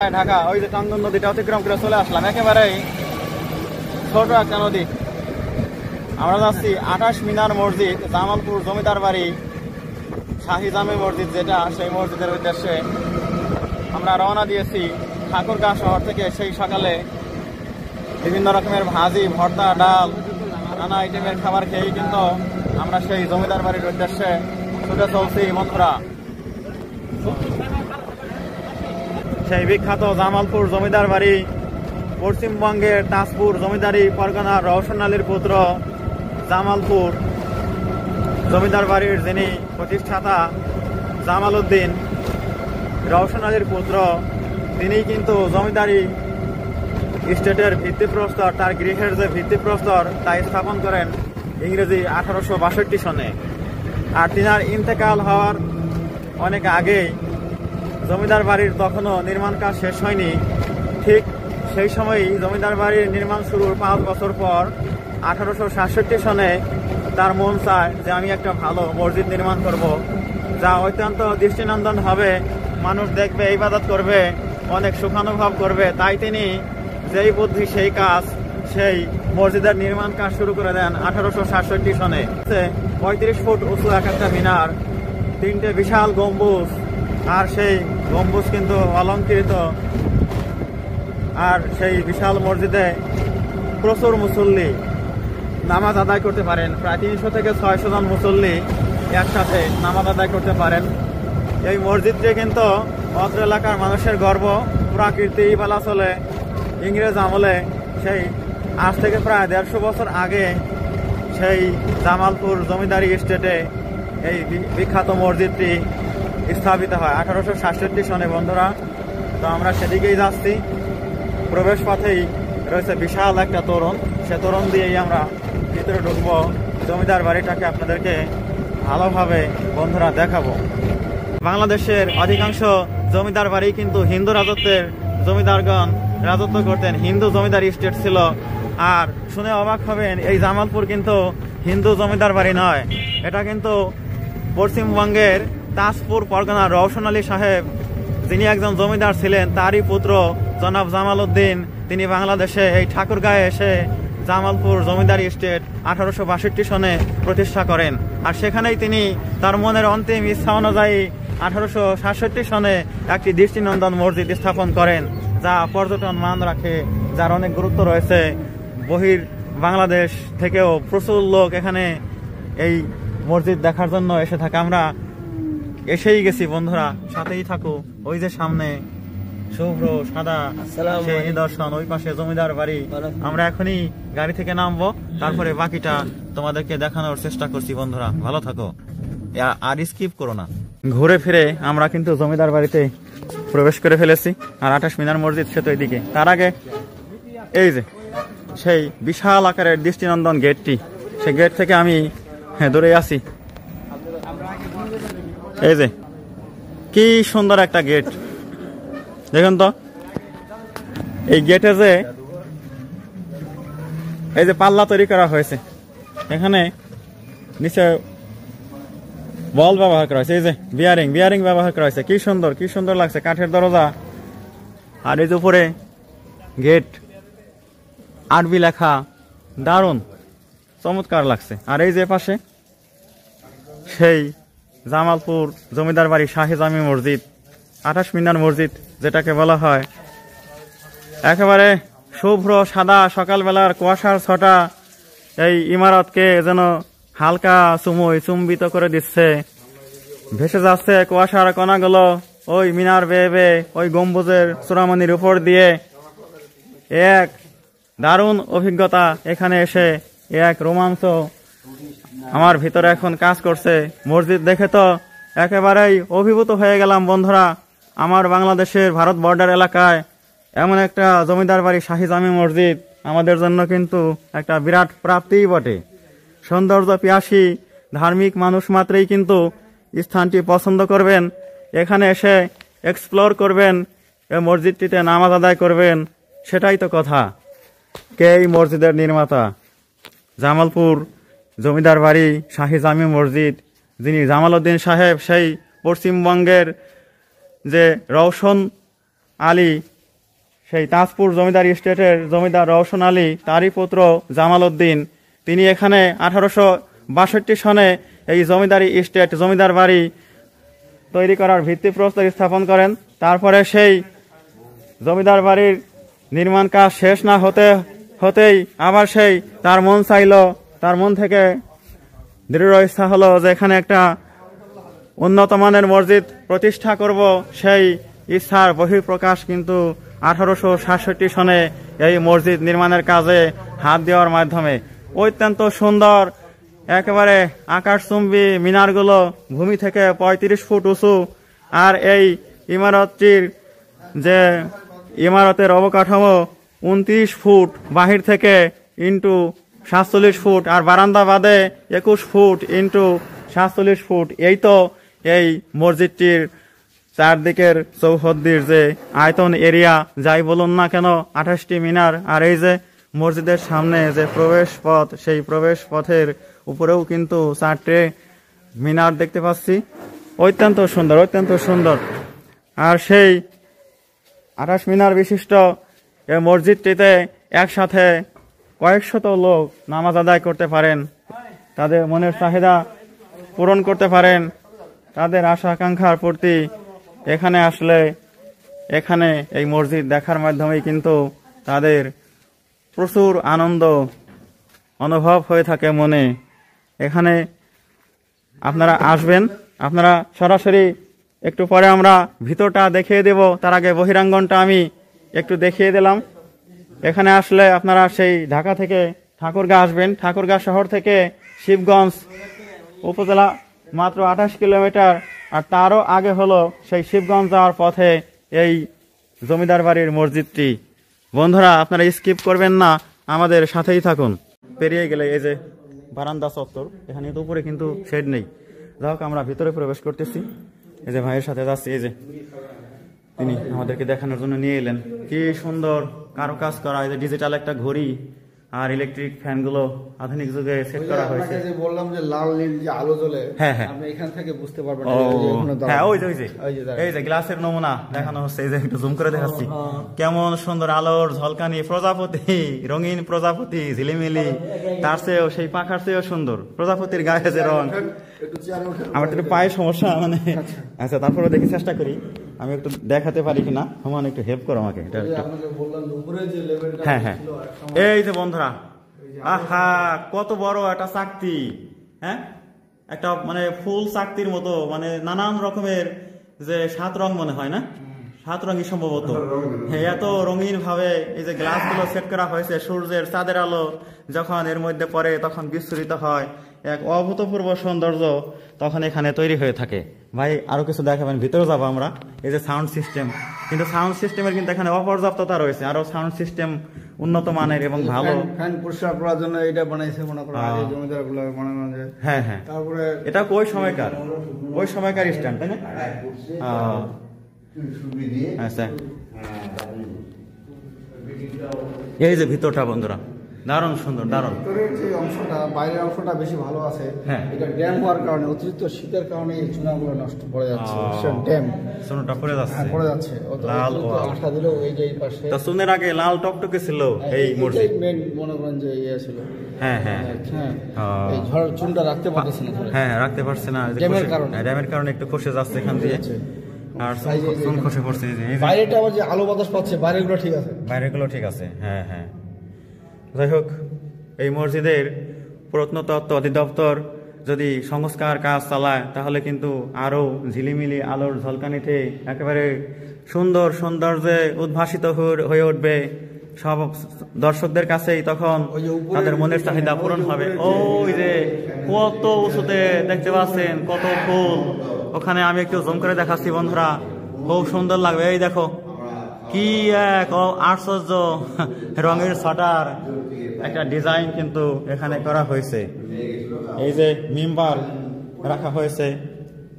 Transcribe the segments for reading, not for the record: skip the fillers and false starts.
ঢাকা ওই যে টাঙ্গন নদীটা অতিক্রম করে চলে আসলাম, একেবারেই ছোট একটা নদী। আমরা যাচ্ছি 28 মিনার মসজিদ, জামালপুর জমিদার বাড়ি, শাহী জামে মসজিদ যেটা, সেই মসজিদের উদ্দেশ্যে আমরা রওনা দিয়েছি ঠাকুরগাঁ শহর থেকে। সেই সকালে বিভিন্ন রকমের ভাজি, ভর্তা, ডাল, নানা আইটেমের খাবার খেয়েই কিন্তু আমরা সেই জমিদার বাড়ির উদ্দেশ্যে ছুটে চলছি বন্ধুরা। সেই বিখ্যাত জামালপুর জমিদার বাড়ি পশ্চিমবঙ্গের তাজপুর জমিদারি পরগনার রওশন আলীর পুত্র জামালপুর জমিদার বাড়ির যিনি প্রতিষ্ঠাতা জামাল উদ্দিন রওশন আলীর পুত্র, তিনি কিন্তু জমিদারি স্টেটের ভিত্তিপ্রস্তর, তার গৃহের যে ভিত্তিপ্রস্তর তা স্থাপন করেন ইংরেজি 1862 সনে। আর তিনার ইন্তেকাল হওয়ার অনেক আগেই জমিদার বাড়ির তখনও নির্মাণ কাজ শেষ হয়নি। ঠিক সেই সময়ই জমিদার বাড়ির নির্মাণ শুরুর 5 বছর পর 1867 সনে তার মন চায় যে আমি একটা ভালো মসজিদ নির্মাণ করব, যা অত্যন্ত দৃষ্টিনন্দন হবে, মানুষ দেখবে, ইবাদত করবে, অনেক সুখানুভব করবে। তাই তিনি যেই বুদ্ধি সেই কাজ, সেই মসজিদের নির্মাণ কাজ শুরু করে দেন 1867 সনে। 35 ফুট উঁচু এক একটা মিনার, 3টে বিশাল গম্বুজ, আর সেই গম্বুজ কিন্তু অলঙ্কৃত। আর সেই বিশাল মসজিদে প্রচুর মুসল্লি নামাজ আদায় করতে পারেন। প্রায় 300 থেকে 600 জন মুসল্লি একসাথে নামাজ আদায় করতে পারেন। এই মসজিদটি কিন্তু অত্র এলাকার মানুষের গর্ব। প্রাকৃতি বলা চলে ইংরেজ আমলে, সেই আজ থেকে প্রায় 150 বছর আগে সেই জামালপুর জমিদারি স্টেটে এই বিখ্যাত মসজিদটি স্থাপিত হয় 1867 সনে বন্ধুরা। তো আমরা সেদিকেই যাচ্ছি। প্রবেশ পথেই রয়েছে বিশাল একটা তোরণ, সে তোরণ দিয়েই আমরা ভিতরে ঢুকবো। জমিদার বাড়িটাকে আপনাদেরকে ভালোভাবে বন্ধুরা দেখাবো। বাংলাদেশের অধিকাংশ জমিদার বাড়ি কিন্তু হিন্দু রাজত্বের জমিদারগণ রাজত্ব করতেন, হিন্দু জমিদারি স্টেট ছিল। আর শুনে অবাক হবেন, এই জামালপুর কিন্তু হিন্দু জমিদার বাড়ি নয়, এটা কিন্তু পশ্চিমবঙ্গের তাজপুর পরগনার রওশন আলী সাহেব, যিনি একজন জমিদার ছিলেন, তারই পুত্র জনাব জামাল উদ্দিন, তিনি বাংলাদেশে এই ঠাকুরগাঁয়ে এসে জামালপুর জমিদারি স্টেট 1862 সনে প্রতিষ্ঠা করেন। আর সেখানেই তিনি তার মনের অন্তিম ইচ্ছা অনুযায়ী 1867 সনে একটি দৃষ্টিনন্দন মসজিদ স্থাপন করেন, যা পর্যটন মান রাখে, যার অনেক গুরুত্ব রয়েছে। বহির বাংলাদেশ থেকেও প্রচুর লোক এখানে এই মসজিদ দেখার জন্য এসে থাকে। আমরা এসেই গেছি বন্ধুরা, সাথেই থাকো। ওই যে সামনে শুভ্র সাদা সেই নিদর্শন, ওই পাশে জমিদার বাড়ি। আমরা এখনই গাড়ি থেকে নামবো, তারপরে বাকিটা তোমাদেরকে দেখানোর চেষ্টা করছি বন্ধুরা। ভালো থাকো আর স্কিপ করো না। ঘুরে ফিরে আমরা কিন্তু জমিদার বাড়িতে প্রবেশ করে ফেলেছি। আর 28 মিনার মসজিদ সে তো এইদিকে। তার আগে এই যে সেই বিশাল আকারের দৃষ্টিনন্দন গেটটি, সেই গেট থেকে আমি দূরে আছি। এই যে কি সুন্দর একটা গেট, দেখুন তো। এই গেটে যে এই যে পাল্লা তৈরি করা হয়েছে, এখানে নিচে বল ব্যবহার করা হয়েছে, এই যে বিয়ারিং ব্যবহার করা হয়েছে। কি সুন্দর, কি সুন্দর লাগছে, কাঠের দরজা। আর এই যে উপরে গেট, আরবি লেখা, দারুণ চমৎকার লাগছে। আর এই যে পাশে সেই জামালপুর জমিদার বাড়ি শাহী জামে মসজিদ, 28 মিনার মসজিদ যেটাকে বলা হয়। একেবারে শুভ্র সাদা, সকালবেলার কুয়াশার ছটা এই ইমারতকে যেন হালকা চুমুই চুম্বিত করে দিচ্ছে। ভেসে যাচ্ছে কুয়াশার কণাগুলো ওই মিনার বেয়ে বেয়ে ওই গম্বুজের চূড়ামণির উপর দিয়ে। এক দারুণ অভিজ্ঞতা এখানে এসে, এক রোমাঞ্চ আমার ভিতরে এখন কাজ করছে। মসজিদ দেখে তো একেবারেই অভিভূত হয়ে গেলাম বন্ধুরা। আমার বাংলাদেশের ভারত বর্ডার এলাকায় এমন একটা জমিদার বাড়ি শাহী জামে মসজিদ আমাদের জন্য কিন্তু একটা বিরাট প্রাপ্তিই বটে। সৌন্দর্য পিয়াসী ধার্মিক মানুষ মাত্রই কিন্তু স্থানটি পছন্দ করবেন, এখানে এসে এক্সপ্লোর করবেন, এই মসজিদটিতে নামাজ আদায় করবেন। সেটাই তো কথা। কে এই মসজিদের নির্মাতা? জামালপুর জমিদার বাড়ি শাহী জামে মসজিদ, যিনি জামাল উদ্দিন সাহেব, সেই পশ্চিমবঙ্গের যে রওশন আলী, সেই তাজপুর জমিদার স্টেটের জমিদার রওশন আলী, তারই পুত্র জামাল উদ্দিন, তিনি এখানে 1862 সনে এই জমিদারি স্টেট, জমিদার বাড়ি তৈরি করার ভিত্তিপ্রস্তর স্থাপন করেন। তারপরে সেই জমিদার বাড়ির নির্মাণ কাজ শেষ না হতেই আবার সেই তার মন চাইল, তার মন থেকে দৃঢ় ইচ্ছা হলো যে এখানে একটা উন্নত মানের মসজিদ প্রতিষ্ঠা করব। সেই ইচ্ছার বহিঃপ্রকাশ কিন্তু 1867 সনে এই মসজিদ নির্মাণের কাজে হাত দেওয়ার মাধ্যমে। অত্যন্ত সুন্দর, একেবারে আকাশচুম্বী মিনারগুলো ভূমি থেকে 35 ফুট উঁচু, আর এই ইমারতটির যে ইমারতের অবকাঠামো 29 ফুট বাহির থেকে ইন্টু 47 ফুট, আর বারান্দা বাদে 21 ফুট ইন্টু 47 ফুট। এই তো এই মসজিদটির চারদিকের চৌহদ্দির যে আয়তন এরিয়া, যাই বলুন না কেন, 28টি মিনার। আর এই যে মসজিদের সামনে যে প্রবেশ পথ, সেই প্রবেশ পথের উপরেও কিন্তু 4টে মিনার দেখতে পাচ্ছি। অত্যন্ত সুন্দর, অত্যন্ত সুন্দর। আর সেই 28 মিনার বিশিষ্ট এই মসজিদটিতে একসাথে কয়েকশত লোক নামাজ আদায় করতে পারেন, তাদের মনের চাহিদা পূরণ করতে পারেন, তাদের আশা আকাঙ্ক্ষার প্রতি এখানে আসলে, এখানে এই মসজিদ দেখার মাধ্যমেই কিন্তু তাদের প্রচুর আনন্দ অনুভব হয়ে থাকে মনে। এখানে আপনারা আসবেন, আপনারা সরাসরি একটু পরে আমরা ভিতরটা দেখিয়ে দেব, তার আগে বহিরাঙ্গনটা আমি একটু দেখিয়ে দিলাম। এখানে আসলে আপনারা সেই ঢাকা থেকে ঠাকুরগাঁ আসবেন, ঠাকুরগাঁ শহর থেকে শিবগঞ্জ উপজেলা মাত্র 28 কিলোমিটার, আর তারও আগে হলো সেই শিবগঞ্জ যাওয়ার পথে এই জমিদার বাড়ির মসজিদটি। বন্ধুরা, আপনারা স্কিপ করবেন না, আমাদের সাথেই থাকুন। পেরিয়ে গেলে এই যে বারান্দা চত্বর, এখানে তো উপরে কিন্তু শেড নেই। যাই হোক, আমরা ভিতরে প্রবেশ করতেছি। এই যে ভাইয়ের সাথে যাচ্ছি, এই যে তিনি আমাদেরকে দেখানোর জন্য নিয়ে এলেন। কি সুন্দর কারুকাজ করা, এই যে ডিজিটাল একটা ঘড়ি আর ইলেকট্রিক ফ্যানগুলো আধুনিক যুগে সেট করা হয়েছে। বললাম যে লাল নীল যে আলো জ্বলে, হ্যাঁ হ্যাঁ, আপনি এখান থেকে বুঝতে পারবেন। হ্যাঁ, এই যে গ্লাসের নমুনা দেখানো হচ্ছে, এই যে একটু জুম করে দেখাচ্ছি। কেমন সুন্দর আলোর ঝলকানি, প্রজাপতি, রঙিন প্রজাপতি, ঝিলিমিলি, তার চেয়েও সেই পাখার চেয়েও সুন্দর প্রজাপতির গায়ে যে রং। আমার একটু পায়ে সমস্যা, মানে আচ্ছা, তারপরে দেখি চেষ্টা করি আমি একটু দেখাতে পারি কিনা। আমার একটু হেল্প করো আমাকে। হ্যাঁ হ্যাঁ, এই যে বন্ধুরা, আহা কত বড় একটা চাকতি, হ্যাঁ, একটা মানে ফুল চাকতির মতো, মানে নানান রকমের যে 7 রং মনে হয় না, 7 রঙই সম্ভবত। হ্যাঁ, এত রঙিন ভাবে এই যে গ্লাস গুলো সেট করা হয়েছে, সূর্যের চাঁদের আলো যখন এর মধ্যে পড়ে তখন বিস্তৃত হয় এক অভূতপূর্ব সৌন্দর্য, তখন এখানে তৈরি হয়ে থাকে। ভাই আরো কিছু দেখাবেন, ভিতরে যাবো আমরা। এই যে সাউন্ড সিস্টেম, কিন্তু সাউন্ড সিস্টেমের কিন্তু এখানে অপর্যাপ্ততা রয়েছে, আরো সাউন্ড সিস্টেম উন্নত মানের এবং ভালো। ফ্যান পরিষ্কার করার জন্য এটা বানাইছে, মনে করেন আগে জমিদার গুলো বানানো যায়। হ্যাঁ হ্যাঁ, তারপরে এটা ওই সময়কার স্ট্যান্ড, তাই না? আচ্ছা, এই যে ভিতরটা বন্ধুরা দারুণ সুন্দর, দারুণ। যে অংশটা, বাইরের অংশটা বেশি ভালো আছে। হ্যাঁ, এটা ড্যাম হওয়ার কারণে, অতিরিক্ত শীতের কারণে এই চুনাগুলো নষ্ট পড়ে যাচ্ছে। ড্যাম চুনটা পড়ে যাচ্ছে, পড়ে যাচ্ছে। লাল আঠা দিলেও এই যে এই পাশে, তা চুনের আগে লাল টকটকে ছিল এই মসজিদ, মেইন মনে করেন যে ইয়ে ছিল। হ্যাঁ হ্যাঁ হ্যাঁ, এই ঝড় চুনটা রাখতে পারছে না। হ্যাঁ, রাখতে পারছে না, ড্যামের কারণে একটু খসে যাচ্ছে এখান দিয়ে, আর চুন খসে পড়ছে। বাইরেটা আবার যে আলো বাতাস পাচ্ছে, বাইরেগুলো ঠিক আছে, বাইরেগুলো ঠিক আছে। হ্যাঁ হ্যাঁ, যাই হোক, এই মসজিদের প্রত্নতত্ত্ব অধিদপ্তর যদি সংস্কার কাজ চালায় তাহলে কিন্তু আরো ঝিলিমিলি আলোর ঝলকানিতে একেবারে সুন্দর সৌন্দর্যে উদ্ভাসিত হয়ে উঠবে। সব দর্শকদের কাছেই তখন তাদের মনের চাহিদা পূরণ হবে। ওই যে কত উঁচুতে দেখতে পাচ্ছেন, কত ফুল। ওখানে আমি একটু জুম করে দেখাচ্ছি বন্ধুরা, খুব সুন্দর লাগবে। এই দেখো কি এক আশ্চর্য রঙের ছটার একটা ডিজাইন কিন্তু এখানে করা হয়েছে। এই যে মেম্বার রাখা হয়েছে,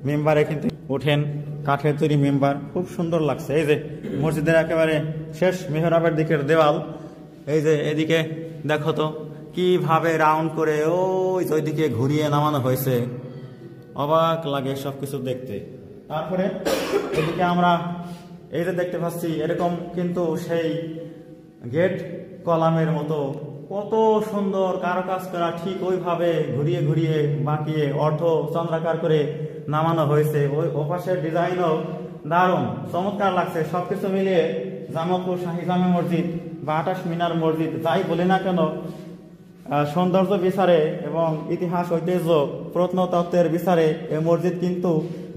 মেম্বারে কিন্তু উঠেন, কাঠের তৈরি মেম্বার, খুব সুন্দর লাগছে। এই যে মসজিদের একেবারে শেষ মেহরাবের দিকের দেওয়াল, এই যে এদিকে দেখো তো কিভাবে রাউন্ড করে ওই দিকে ঘুরিয়ে নামানো হয়েছে, অবাক লাগে সবকিছু দেখতে। তারপরে এদিকে আমরা এই যে দেখতে পাচ্ছি এরকম কিন্তু সেই গেট কলামের মতো কত সুন্দর কারুকাজ করা, ঠিক ওইভাবে ঘুরিয়ে ঘুরিয়ে বাঁকিয়ে অর্ধ চন্দ্রাকার করে নামানো হয়েছে। ওই ওপাশের ডিজাইনও দারুণ চমৎকার লাগছে। সবকিছু মিলিয়ে জামালপুর শাহী জামে মসজিদ বা 28 মিনার মসজিদ যাই বলি না কেন, সৌন্দর্য বিচারে এবং ইতিহাস ঐতিহ্য প্রত্নতত্ত্বের বিচারে এই মসজিদ কিন্তু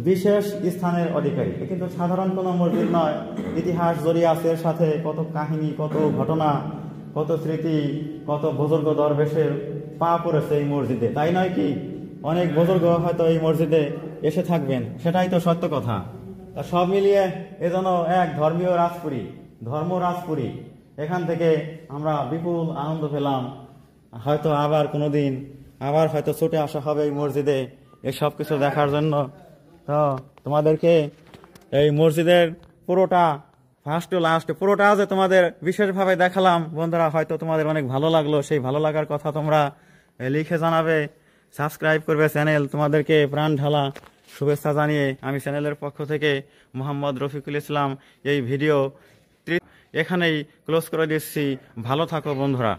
বিশেষ স্থানের অধিকারী। এ কিন্তু সাধারণ কোনো মসজিদ নয়, ইতিহাস জড়িয়ে আছে এর সাথে, কত কাহিনী, কত ঘটনা, কত স্মৃতি, কত বুজুর্গ দরবেশের পা পড়েছে এই মসজিদে, তাই নয় কি? অনেক বুজুর্গ হয়তো এই মসজিদে এসে থাকবেন, সেটাই তো সত্য কথা। তা সব মিলিয়ে এ যেন এক ধর্মীয় রাজপুরী, ধর্ম রাজপুরী। এখান থেকে আমরা বিপুল আনন্দ পেলাম। হয়তো আবার কোনোদিন আবার হয়তো ছুটে আসা হবে এই মসজিদে এই সব কিছু দেখার জন্য। তো তোমাদেরকে এই মসজিদের পুরোটা ফার্স্ট টু লাস্ট পুরোটা যে তোমাদের বিশেষভাবে দেখালাম বন্ধুরা, হয়তো তোমাদের অনেক ভালো লাগলো। সেই ভালো লাগার কথা তোমরা লিখে জানাবে, সাবস্ক্রাইব করবে চ্যানেল। তোমাদেরকে প্রাণ ঢালা শুভেচ্ছা জানিয়ে আমি চ্যানেলের পক্ষ থেকে মোহাম্মদ রফিকুল ইসলাম এই ভিডিও এখানেই ক্লোজ করে দিচ্ছি। ভালো থাকো বন্ধুরা।